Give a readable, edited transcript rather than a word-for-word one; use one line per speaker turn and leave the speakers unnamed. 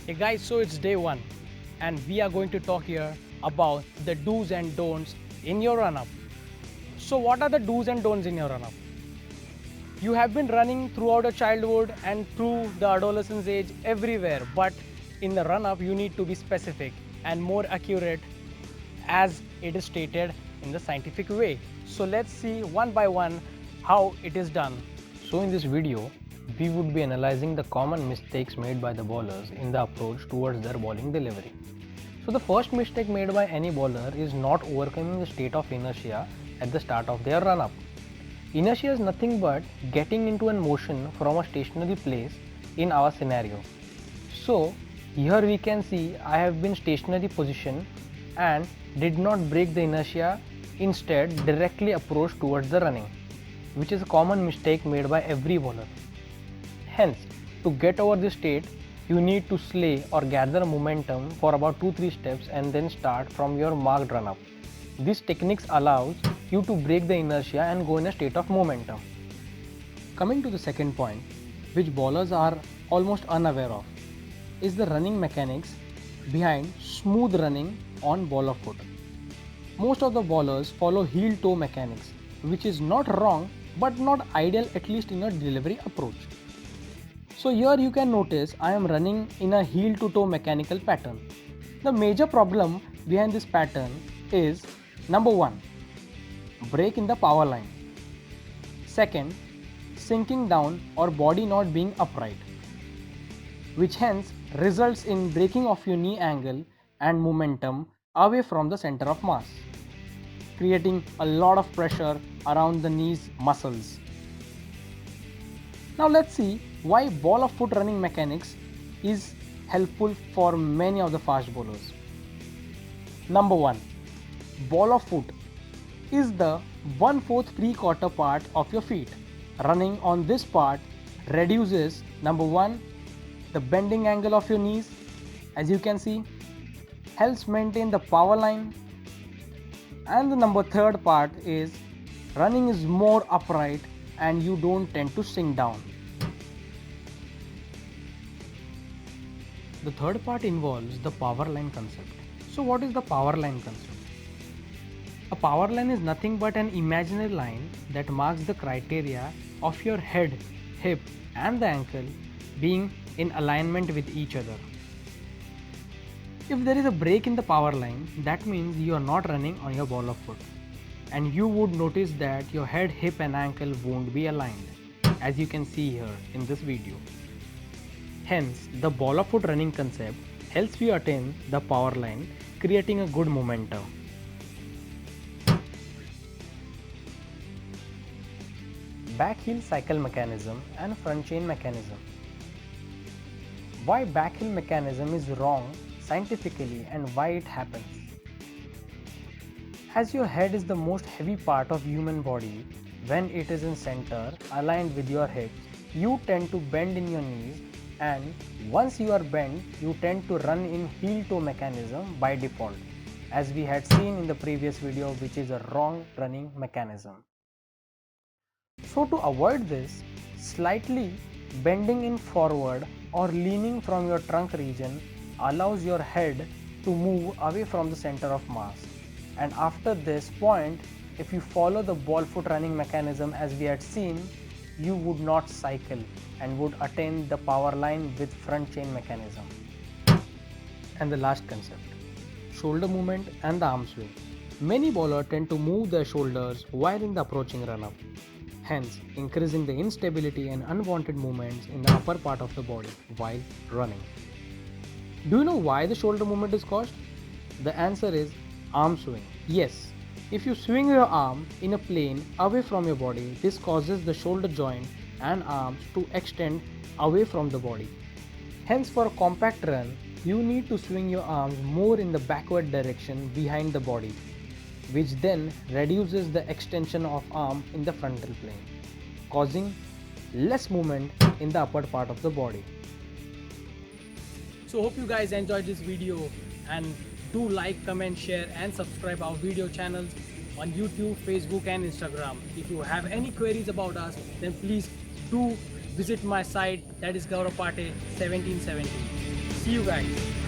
Hey guys, so it's day one and we are going to talk here about the do's and don'ts in your run-up. So what are the do's and don'ts in your run-up? You have been running throughout your childhood and through the adolescence age everywhere, but in the run-up you need to be specific and more accurate as it is stated in the scientific way. So let's see one by one how it is done. So in this video, we would be analyzing the common mistakes made by the bowlers in the approach towards their bowling delivery. So the first mistake made by any bowler is not overcoming the state of inertia at the start of their run-up. Inertia is nothing but getting into an motion from a stationary place in our scenario. So here we can see I have been stationary position and did not break the inertia, instead directly approached towards the running, which is a common mistake made by every bowler. Hence, to get over this state, you need to slay or gather momentum for about 2-3 steps and then start from your marked run up. This techniques allows you to break the inertia and go in a state of momentum. Coming to the second point, which bowlers are almost unaware of, is the running mechanics behind smooth running on ball of foot. Most of the bowlers follow heel toe mechanics, which is not wrong but not ideal, at least in a delivery approach. So here you can notice I am running in a heel to toe mechanical pattern. The major problem behind this pattern is number 1, break in the power line. Second, sinking down or body not being upright, which hence results in breaking of your knee angle and momentum away from the center of mass, creating a lot of pressure around the knees muscles. Now let's see why ball of foot running mechanics is helpful for many of the fast bowlers. Number 1, ball of foot is the 1/4 pre-quarter part of your feet. Running on this part reduces number 1, the bending angle of your knees, as you can see, helps maintain the power line, and the number 3rd part is running is more upright and you don't tend to sink down. The third part involves the power line concept. So what is the power line concept? A power line is nothing but an imaginary line that marks the criteria of your head, hip and the ankle being in alignment with each other. If there is a break in the power line, that means you are not running on your ball of foot, and you would notice that your head, hip and ankle won't be aligned, as you can see here in this video. Hence, the ball of foot running concept helps you attain the power line, creating a good momentum. Back heel cycle mechanism and front chain mechanism. Why back heel mechanism is wrong scientifically and why it happens? As your head is the most heavy part of human body, when it is in center aligned with your hips, you tend to bend in your knees, and once you are bent, you tend to run in heel toe mechanism by default, as we had seen in the previous video, which is a wrong running mechanism. So to avoid this, slightly bending in forward or leaning from your trunk region allows your head to move away from the center of mass. And after this point, if you follow the ball foot running mechanism as we had seen, you would not cycle and would attain the power line with front chain mechanism. And the last concept, shoulder movement and the arm swing. Many bowlers tend to move their shoulders while in the approaching run-up, hence increasing the instability and unwanted movements in the upper part of the body while running. Do you know why the shoulder movement is caused? The answer is arm swing. Yes, if you swing your arm in a plane away from your body, this causes the shoulder joint and arms to extend away from the body. Hence, for a compact run, you need to swing your arms more in the backward direction behind the body, which then reduces the extension of arm in the frontal plane, causing less movement in the upper part of the body. So hope you guys enjoyed this video, and do like, comment, share and subscribe our video channels on YouTube, Facebook and Instagram. If you have any queries about us, then please do visit my site, that is Gaurav Pate 1770. See you guys.